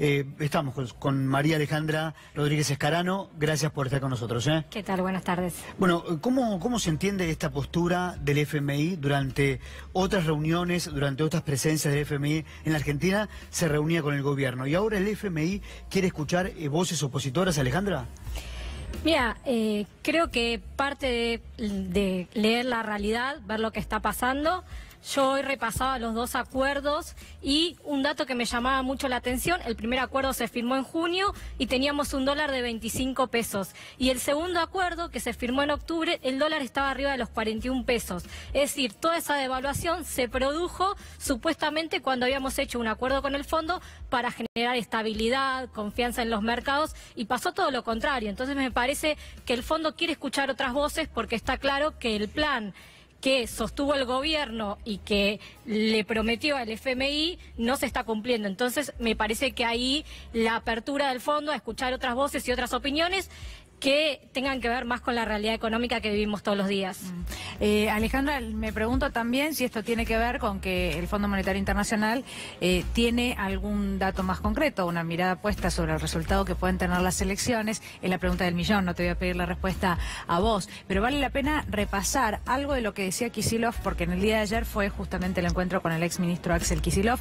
Estamos con María Alejandra Rodríguez Escarano. Gracias por estar con nosotros. ¿Qué tal? Buenas tardes. Bueno, ¿cómo se entiende esta postura del FMI durante otras reuniones, durante otras presencias del FMI en la Argentina? Se reunía con el gobierno y ahora el FMI quiere escuchar voces opositoras, Alejandra. Mira, creo que parte de leer la realidad, ver lo que está pasando. Yo hoy repasaba los dos acuerdos y un dato que me llamaba mucho la atención: el primer acuerdo se firmó en junio y teníamos un dólar de 25 pesos. Y el segundo acuerdo, que se firmó en octubre, el dólar estaba arriba de los 41 pesos. Es decir, toda esa devaluación se produjo supuestamente cuando habíamos hecho un acuerdo con el fondo para generar estabilidad, confianza en los mercados, y pasó todo lo contrario. Entonces me parece que el fondo quiere escuchar otras voces, porque está claro que el plan que sostuvo el gobierno y que le prometió al FMI no se está cumpliendo. Entonces me parece que ahí la apertura del fondo a escuchar otras voces y otras opiniones que tengan que ver más con la realidad económica que vivimos todos los días. Alejandra, me pregunto también si esto tiene que ver con que el Fondo Monetario Internacional tiene algún dato más concreto, una mirada puesta sobre el resultado que pueden tener las elecciones. Es la pregunta del millón, no te voy a pedir la respuesta a vos, pero vale la pena repasar algo de lo que decía Kicillof, porque en el día de ayer fue justamente el encuentro con el exministro Axel Kicillof.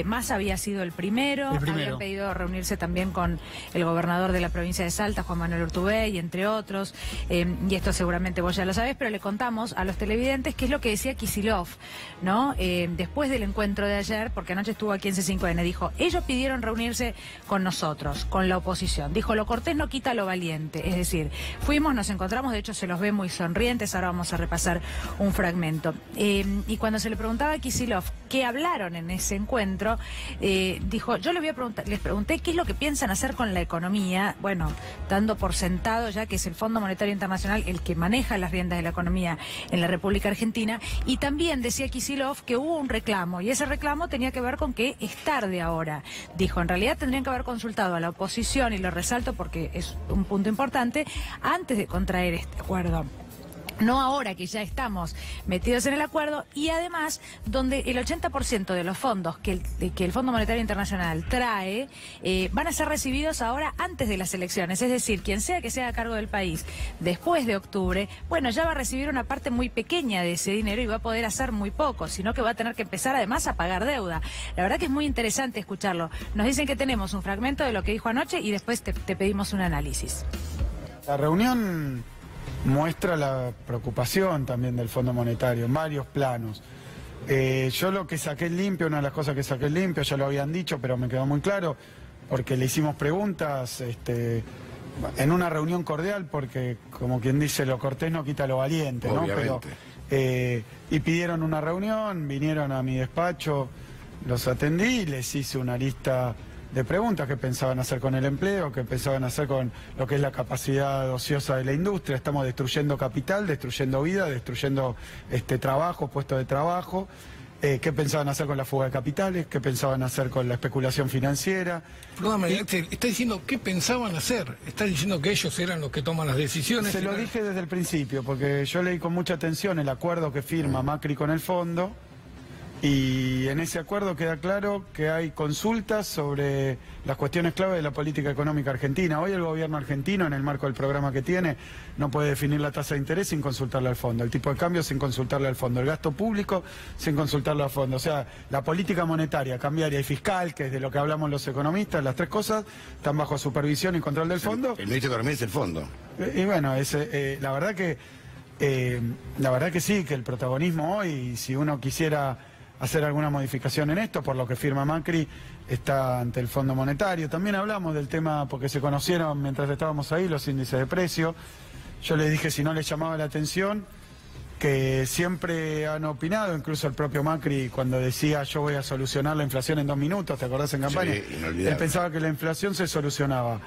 Massa había sido el primero, habían pedido reunirse también con el gobernador de la provincia de Salta, Juan Manuel Urtubey, y entre otros, y esto seguramente vos ya lo sabés, pero le contamos a los televidentes qué es lo que decía Kicillof, ¿no? Después del encuentro de ayer, porque anoche estuvo aquí en C5N, dijo: ellos pidieron reunirse con nosotros, con la oposición. Dijo: lo cortés no quita lo valiente. Es decir, fuimos, nos encontramos, de hecho se los ve muy sonrientes. Ahora vamos a repasar un fragmento. Y cuando se le preguntaba a Kicillof qué hablaron en ese encuentro, dijo: yo les pregunté qué es lo que piensan hacer con la economía, bueno, dando por sentado ya que es el Fondo Monetario Internacional el que maneja las riendas de la economía en la República Argentina. Y también decía Kicillof que hubo un reclamo, y ese reclamo tenía que ver con que es tarde ahora. Dijo: en realidad tendrían que haber consultado a la oposición, y lo resalto porque es un punto importante, antes de contraer este acuerdo. No ahora que ya estamos metidos en el acuerdo, y además donde el 80% de los fondos que el Fondo Monetario Internacional trae van a ser recibidos ahora antes de las elecciones. Es decir, quien sea que sea a cargo del país después de octubre, bueno, ya va a recibir una parte muy pequeña de ese dinero y va a poder hacer muy poco, sino que va a tener que empezar además a pagar deuda. La verdad que es muy interesante escucharlo. Nos dicen que tenemos un fragmento de lo que dijo anoche y después te pedimos un análisis. La reunión muestra la preocupación también del Fondo Monetario en varios planos. Yo lo que saqué limpio, una de las cosas que saqué limpio, ya lo habían dicho, pero me quedó muy claro, porque le hicimos preguntas en una reunión cordial, porque como quien dice, lo cortés no quita lo valiente, ¿no? Pero, y pidieron una reunión, vinieron a mi despacho, los atendí, les hice una lista de preguntas: qué pensaban hacer con el empleo, qué pensaban hacer con lo que es la capacidad ociosa de la industria. Estamos destruyendo capital, destruyendo vida, destruyendo trabajo, puestos de trabajo. Qué pensaban hacer con la fuga de capitales, qué pensaban hacer con la especulación financiera. Perdóname, está diciendo qué pensaban hacer, está diciendo que ellos eran los que toman las decisiones. Se lo dije desde el principio, porque yo leí con mucha atención el acuerdo que firma Macri con el fondo. Y en ese acuerdo queda claro que hay consultas sobre las cuestiones clave de la política económica argentina. Hoy el gobierno argentino, en el marco del programa que tiene, no puede definir la tasa de interés sin consultarle al fondo, el tipo de cambio sin consultarle al fondo, el gasto público sin consultarle al fondo. O sea, la política monetaria, cambiaria y fiscal, que es de lo que hablamos los economistas, las tres cosas están bajo supervisión y control del fondo. El ministro de Economía es el fondo. Y bueno, la verdad que sí, que el protagonismo hoy, si uno quisiera hacer alguna modificación en esto, por lo que firma Macri, está ante el Fondo Monetario. También hablamos del tema, porque se conocieron mientras estábamos ahí los índices de precio. Yo le dije, si no les llamaba la atención, que siempre han opinado, incluso el propio Macri, cuando decía: yo voy a solucionar la inflación en 2 minutos, ¿te acordás en campaña? Sí, inolvidable. Él pensaba que la inflación se solucionaba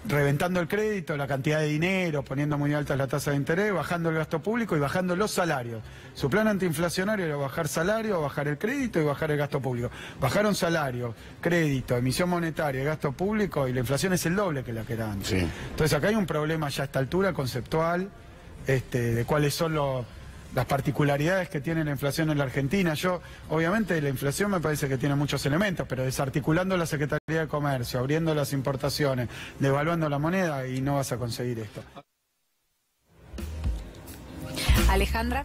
reventando el crédito, la cantidad de dinero, poniendo muy altas la tasa de interés, bajando el gasto público y bajando los salarios. Su plan antiinflacionario era bajar salario, bajar el crédito y bajar el gasto público. Bajaron salario, crédito, emisión monetaria, gasto público, y la inflación es el doble que la que era antes. Sí. Entonces acá hay un problema ya a esta altura conceptual, de cuáles son las particularidades que tiene la inflación en la Argentina. Obviamente la inflación me parece que tiene muchos elementos, pero desarticulando la Secretaría de Comercio, abriendo las importaciones, devaluando la moneda, y no vas a conseguir esto. Alejandra.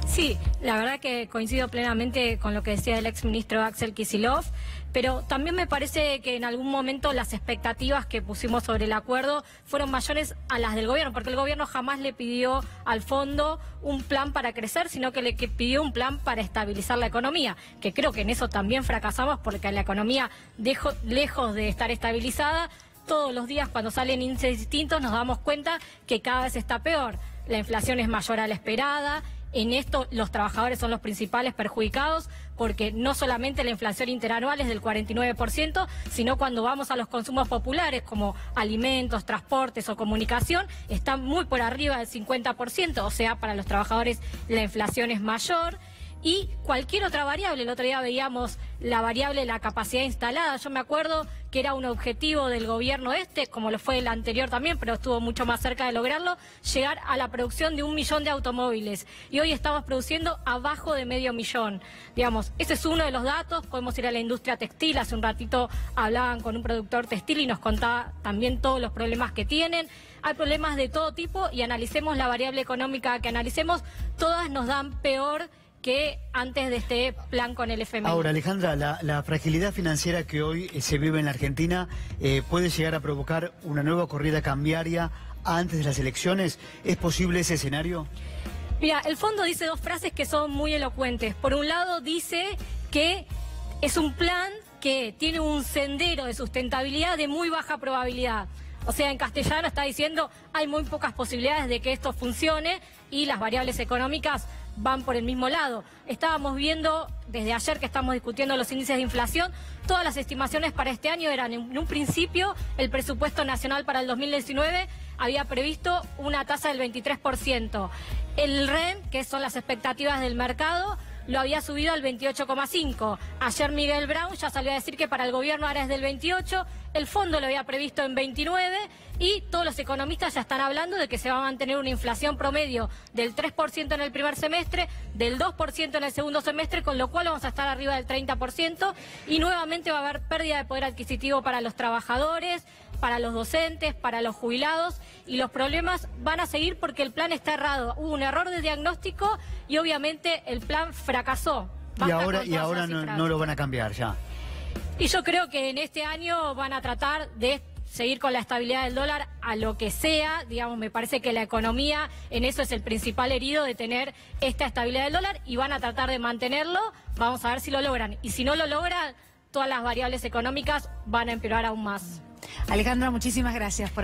Sí, la verdad que coincido plenamente con lo que decía el exministro Axel Kicillof, pero también me parece que en algún momento las expectativas que pusimos sobre el acuerdo fueron mayores a las del gobierno, porque el gobierno jamás le pidió al fondo un plan para crecer, sino que pidió un plan para estabilizar la economía, que creo que en eso también fracasamos, porque la economía, lejos de estar estabilizada, todos los días cuando salen índices distintos nos damos cuenta que cada vez está peor. La inflación es mayor a la esperada. En esto los trabajadores son los principales perjudicados, porque no solamente la inflación interanual es del 49%, sino cuando vamos a los consumos populares como alimentos, transportes o comunicación, están muy por arriba del 50%, o sea, para los trabajadores la inflación es mayor. Y cualquier otra variable, el otro día veíamos la variable de la capacidad instalada. Yo me acuerdo que era un objetivo del gobierno como lo fue el anterior también, pero estuvo mucho más cerca de lograrlo, llegar a la producción de 1 millón de automóviles. Y hoy estamos produciendo abajo de 500.000. Digamos, ese es uno de los datos. Podemos ir a la industria textil. Hace un ratito hablaban con un productor textil y nos contaba también todos los problemas que tienen. Hay problemas de todo tipo y analicemos la variable económica que analicemos, todas nos dan peor que antes de este plan con el FMI. Ahora, Alejandra, la fragilidad financiera que hoy se vive en la Argentina puede llegar a provocar una nueva corrida cambiaria antes de las elecciones. ¿Es posible ese escenario? Mira, el fondo dice dos frases que son muy elocuentes. Por un lado dice que es un plan que tiene un sendero de sustentabilidad de muy baja probabilidad. O sea, en castellano está diciendo hay muy pocas posibilidades de que esto funcione y las variables económicas van por el mismo lado. Estábamos viendo desde ayer que estamos discutiendo los índices de inflación, todas las estimaciones para este año eran, en un principio, el presupuesto nacional para el 2019 había previsto una tasa del 23%. El REN, que son las expectativas del mercado, lo había subido al 28,5%. Ayer Miguel Brown ya salió a decir que para el gobierno ahora es del 28%, el fondo lo había previsto en 29% y todos los economistas ya están hablando de que se va a mantener una inflación promedio del 3% en el primer semestre, del 2% en el segundo semestre, con lo cual vamos a estar arriba del 30% y nuevamente va a haber pérdida de poder adquisitivo para los trabajadores, para los docentes, para los jubilados, y los problemas van a seguir porque el plan está errado. Hubo un error de diagnóstico y obviamente el plan fracasó. Y ahora no lo van a cambiar ya. Y yo creo que en este año van a tratar de seguir con la estabilidad del dólar a lo que sea. Digamos, me parece que la economía en eso es el principal herido, de tener esta estabilidad del dólar, y van a tratar de mantenerlo. Vamos a ver si lo logran. Y si no lo logran, todas las variables económicas van a empeorar aún más. Alejandra, muchísimas gracias por